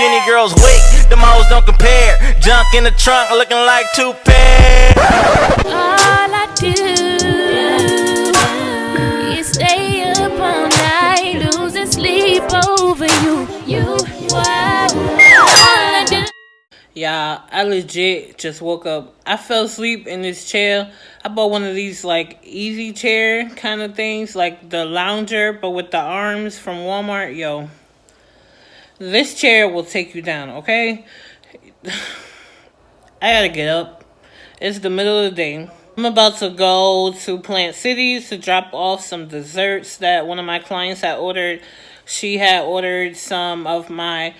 skinny girls wake, them hoes don't compare. Junk in the trunk looking like 2 pairs. All I do is stay up all night, losing sleep over you. All I do. Yeah, I legit just woke up. I fell asleep in this chair. I bought one of these like easy chair kind of things, like the lounger, but with the arms from Walmart. Yo, this chair will take you down, okay? I gotta get up. It's the middle of the day. I'm about to go to Plant Cities to drop off some desserts that one of my clients had ordered. She had ordered some of my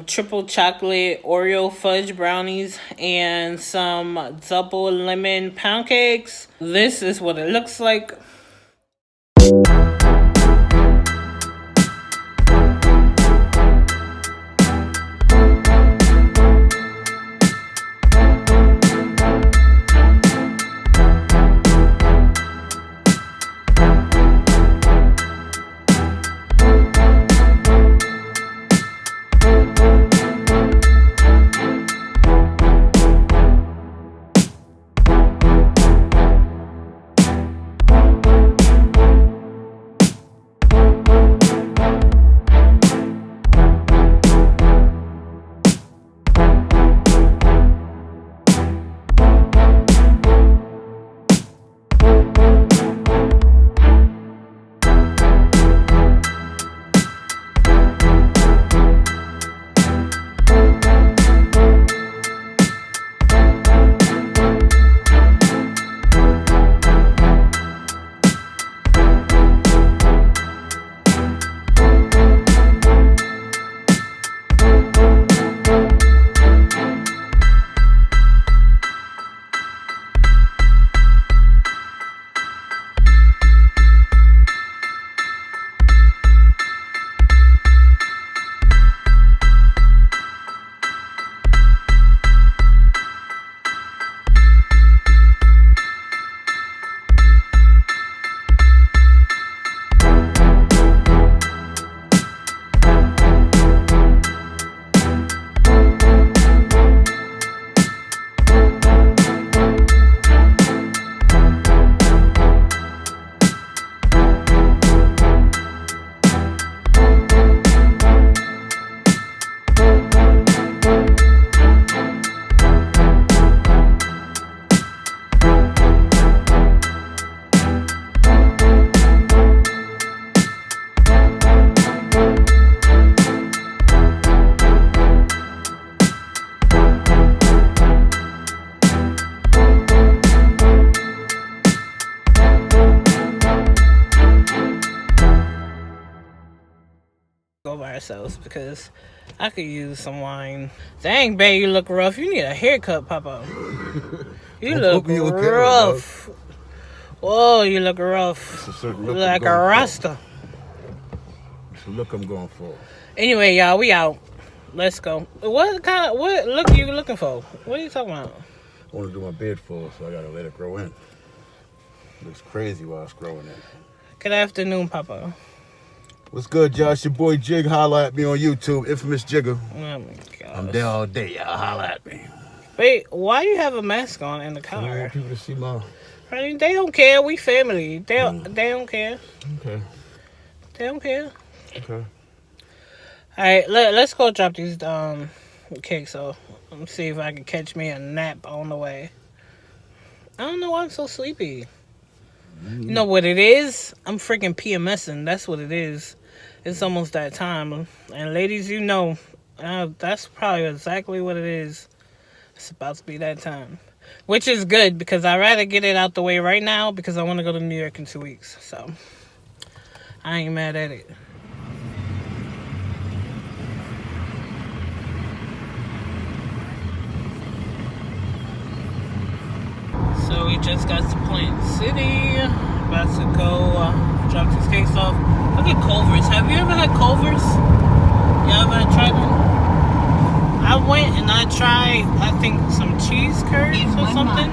triple chocolate Oreo fudge brownies and some double lemon pound cakes. This is what it looks like. By ourselves because I could use some wine. Dang, babe, you look rough. You need a haircut, Papa. You look rough. Whoa, you look rough. You look like a Rasta. It's the look I'm going for. Anyway, y'all, we out. Let's go. What look are you looking for? What are you talking about? I want to do my beard full, so I gotta let it grow in. It looks crazy while it's growing in. Good afternoon, Papa. What's good, y'all? It's your boy Jig. Holla at me on YouTube. Infamous Jigger. Oh my gosh. I'm there all day. Y'all holla at me. Wait, why you have a mask on in the I don't car? want people to see my... They don't care. We family. They don't care. Okay. They don't care. Okay. All right, let's go drop these cakes off. Let me see if I can catch me a nap on the way. I don't know why I'm so sleepy. You know what it is? I'm freaking PMSing. That's what it is. It's almost that time. And ladies, you know, that's probably exactly what it is. It's about to be that time. Which is good because I'd rather get it out the way right now because I want to go to New York in 2 weeks. So, I ain't mad at it. So we just got to Plant City. About to go drop these cakes off. Look at Culver's. Have you ever had Culver's? You ever tried them? I went and I tried, I think, some cheese curds or something.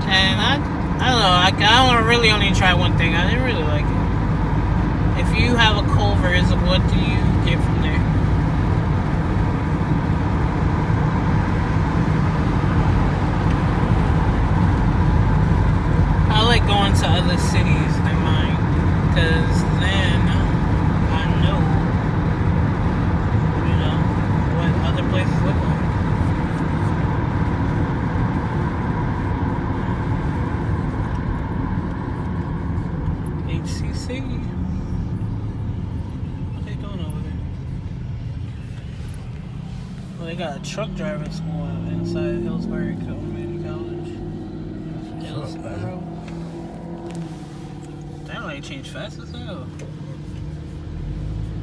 And I don't know. I don't really only try one thing. I didn't really like it. If you have a Culver's, what do you get from there? Well, they got a truck driving school inside Hillsborough Community College. Hillsborough. That light changed fast as hell.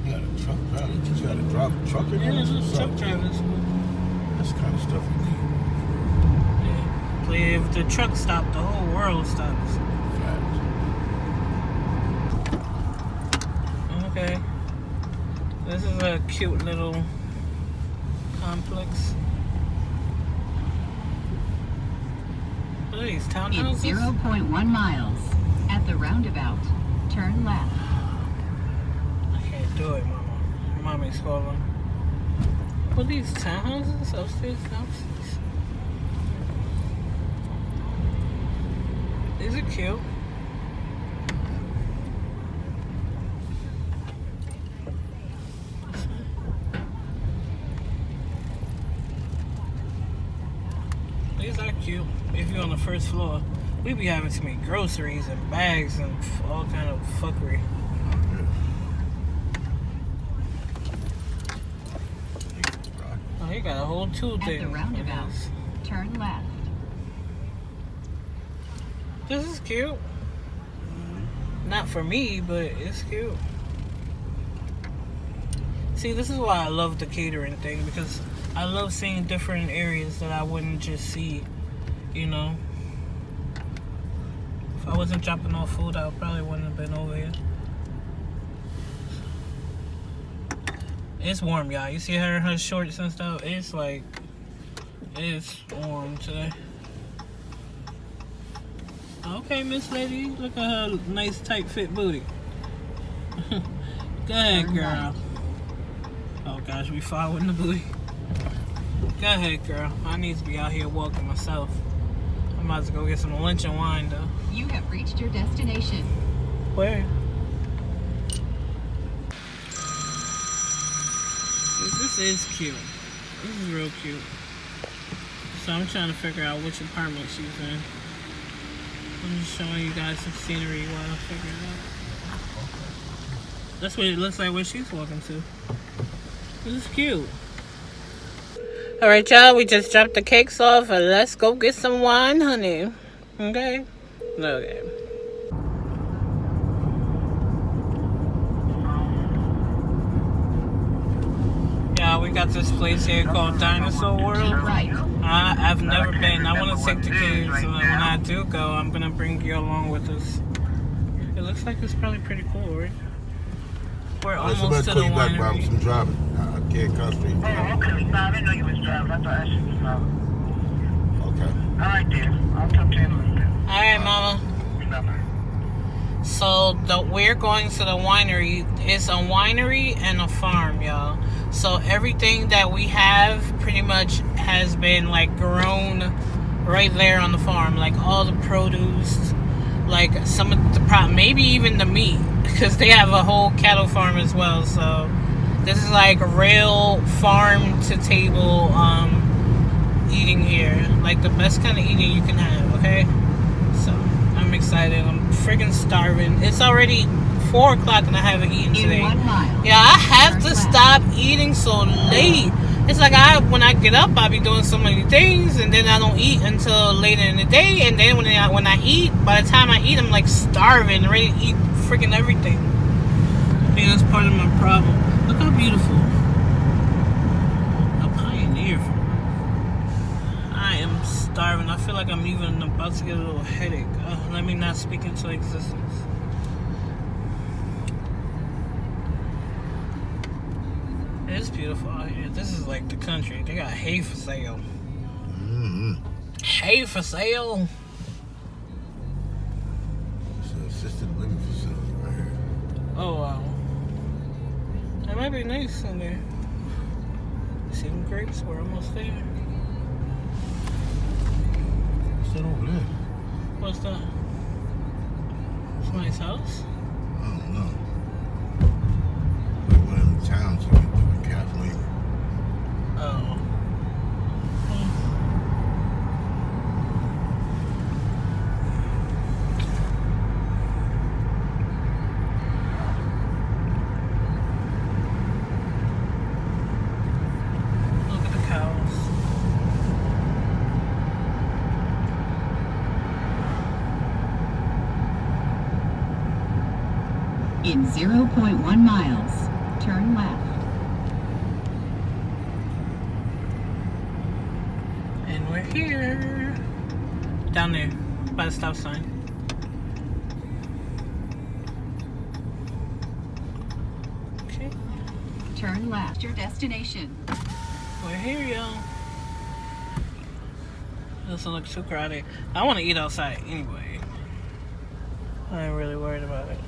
You got a truck driving? You got to drive a truck in Yeah, there? it's a truck driving school. That's the kind of stuff we need. Yeah. So if the truck stopped, the whole world stops. Facts. Okay. This is a cute little complex. What are these, In townhouses? 0.1 miles. At the roundabout, turn left. I can't do it, mama. Mommy's calling. What are these, townhouses? Upstairs, downstairs? These are cute. These are cute. If you're on the first floor, we be having to make groceries and bags and all kind of fuckery. Oh, you got a whole tool At thing. the roundabout, turn left. This is cute. Not for me, but it's cute. See, this is why I love the catering thing, because I love seeing different areas that I wouldn't just see, you know. If I wasn't dropping off food, I probably wouldn't have been over here. It's warm, y'all. You see her in her shorts and stuff? It's like, it's warm today. Okay, Miss Lady. Look at her nice, tight fit booty. Go ahead, girl. Oh, gosh, we following the booty. Go ahead, girl. I need to be out here walking myself. I'm about to go get some lunch and wine, though. You have reached your destination. Where? This is cute. This is real cute. So I'm trying to figure out which apartment she's in. I'm just showing you guys some scenery while I figure it out. That's what it looks like where she's walking to. This is cute. Alright, y'all. We just dropped the cakes off and let's go get some wine, honey. Okay? Okay. Yeah, we got this place here called Dinosaur World. Right. I've never been. I want to take the kids, and when I do go, I'm gonna bring you along with us. It looks like it's probably pretty cool, right? We're almost to the winery. winery. I'm driving. I can't concentrate. Oh, okay. No, I didn't know you was driving. I thought I should was driving. Okay. All right, dear. I'll talk to you in a little bit. All right, Mama. Bye-bye. So we're going to the winery. It's a winery and a farm, y'all. So everything that we have pretty much has been like grown right there on the farm. Like all the produce, like some of the maybe even the meat, because they have a whole cattle farm as well. So this is like real farm to table eating here. Like the best kind of eating you can have, okay? So I'm excited. I'm freaking starving. It's already 4 o'clock and I haven't eaten today. In 1 mile. Yeah, I have to Turn left. stop eating so late. It's like when I get up, I be doing so many things, and then I don't eat until later in the day. And then when I eat, by the time I eat, I'm like starving, ready to eat freaking everything. I think that's part of my problem. Look how beautiful. A pioneer. I am starving. I feel like I'm even about to get a little headache. Let me not speak into existence. It's beautiful out here. This is like the country. They got hay for sale. Mm-hmm. Hay for sale. It's an assisted living facility right here. Oh wow. That might be nice in there. See them grapes? We're almost there. What's that over there? What's that? Somebody's house? I don't know. Like one of them towns you can do in Kathleen. Oh. Look at the In 0.1 miles, turn left. And we're here. Down there, by the stop sign. Okay. Turn left. Your destination. We're here, y'all. Doesn't look too crowded. I want to eat outside anyway. I ain't really worried about it.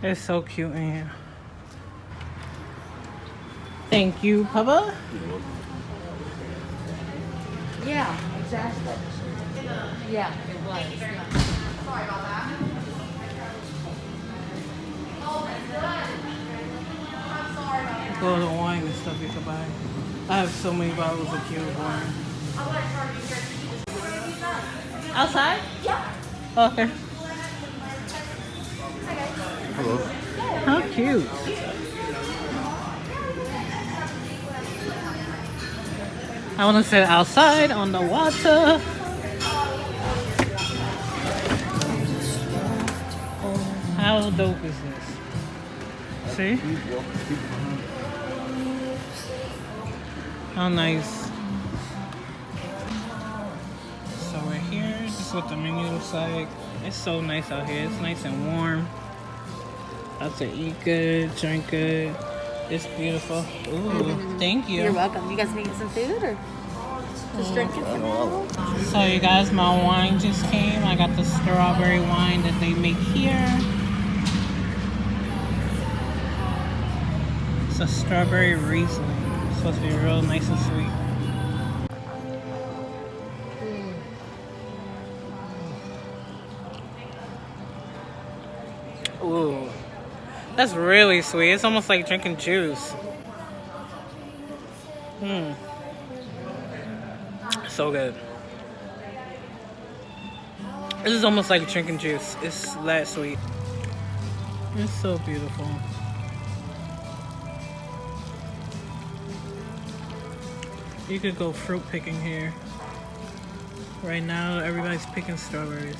It's so cute in here. Thank you, Papa. Yeah, exactly. Yeah, it was. Yeah. All the wine and stuff you can buy. I have so many bottles of cute wine. Outside? Yeah. Okay. Hello. How cute. I want to sit outside on the water. How dope is this? See? How nice. So we're here. This is what the menu looks like. It's so nice out here. It's nice and warm. About to eat good, drink good. It's beautiful. Ooh, thank you. You're welcome. You guys need some food or just drinking? So you guys, my wine just came. I got the strawberry wine that they make here. It's a strawberry Riesling. It's supposed to be real nice and sweet. Ooh, that's really sweet. It's almost like drinking juice. So good. This is almost like drinking juice. It's that sweet. It's so beautiful. You could go fruit picking here. Right now, everybody's picking strawberries.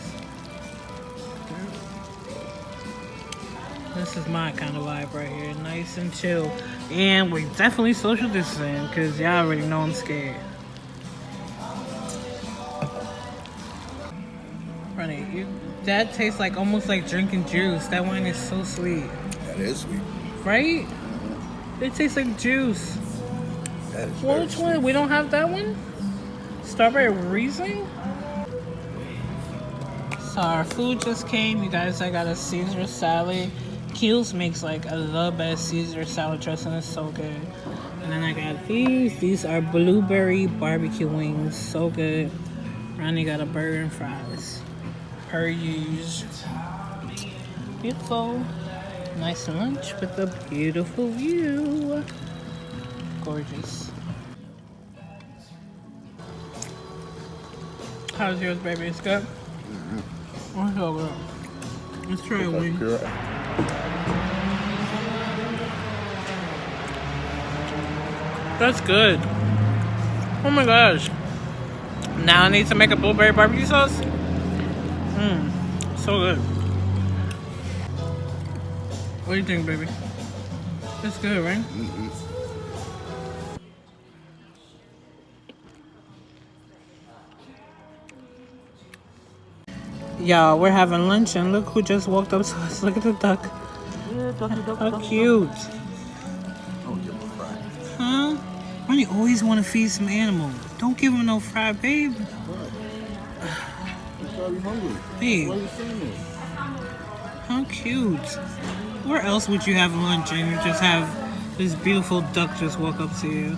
This is my kind of vibe right here. Nice and chill. And we definitely social distancing because y'all already know I'm scared. Runny, that tastes like almost like drinking juice. That wine is so sweet. That is sweet. Right? It tastes like juice. That is Well, which one? We don't have that one? Strawberry Riesling? So our food just came. You guys, I got a Caesar salad. Keels makes like the best Caesar salad dressing. It's so good. And then I got these. These are blueberry barbecue wings. So good. Ronnie got a burger and fries. Per usual. Beautiful. Nice lunch with a beautiful view. Gorgeous. How's yours, baby? It's good? Oh, so good. Let's try a wing. That's good. Oh my gosh. Now I need to make a blueberry barbecue sauce? So good. What do you think, baby? It's good, right? Y'all, we're having lunch and look who just walked up to us. Look at the duck. How cute. Huh? Why do you always want to feed some animal? Don't give him no fried, babe. Babe. How cute. Where else would you have lunch and you just have this beautiful duck just walk up to you?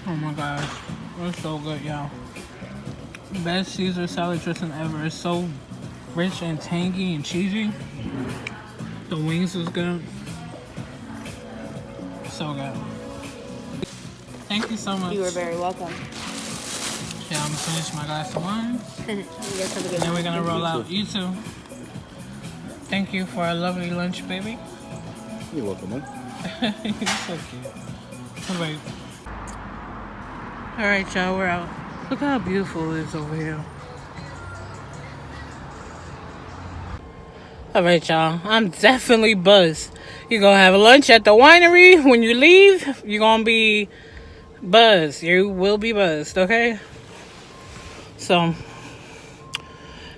Oh my gosh. It's so good, y'all. Best Caesar salad dressing ever. It's so rich and tangy and cheesy. The wings was good. So good. Thank you so much. You are very welcome. Yeah, I'm gonna finish my glass of wine. You guys have a good And then one. we're gonna roll out. You too. Thank you for a lovely lunch, baby. You're welcome, man. You're so cute. Alright. Alright, y'all, we're out. Look how beautiful it is over here. Alright, y'all. I'm definitely buzzed. You're gonna have lunch at the winery. When you leave, you're gonna be buzzed. You will be buzzed, okay? So,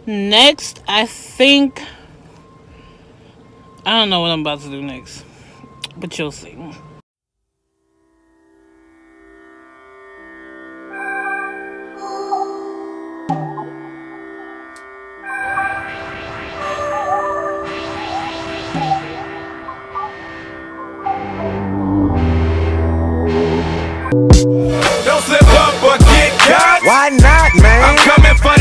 next, I think... I don't know what I'm about to do next. But you'll see. Don't slip up or get caught. Why not, man? I'm coming for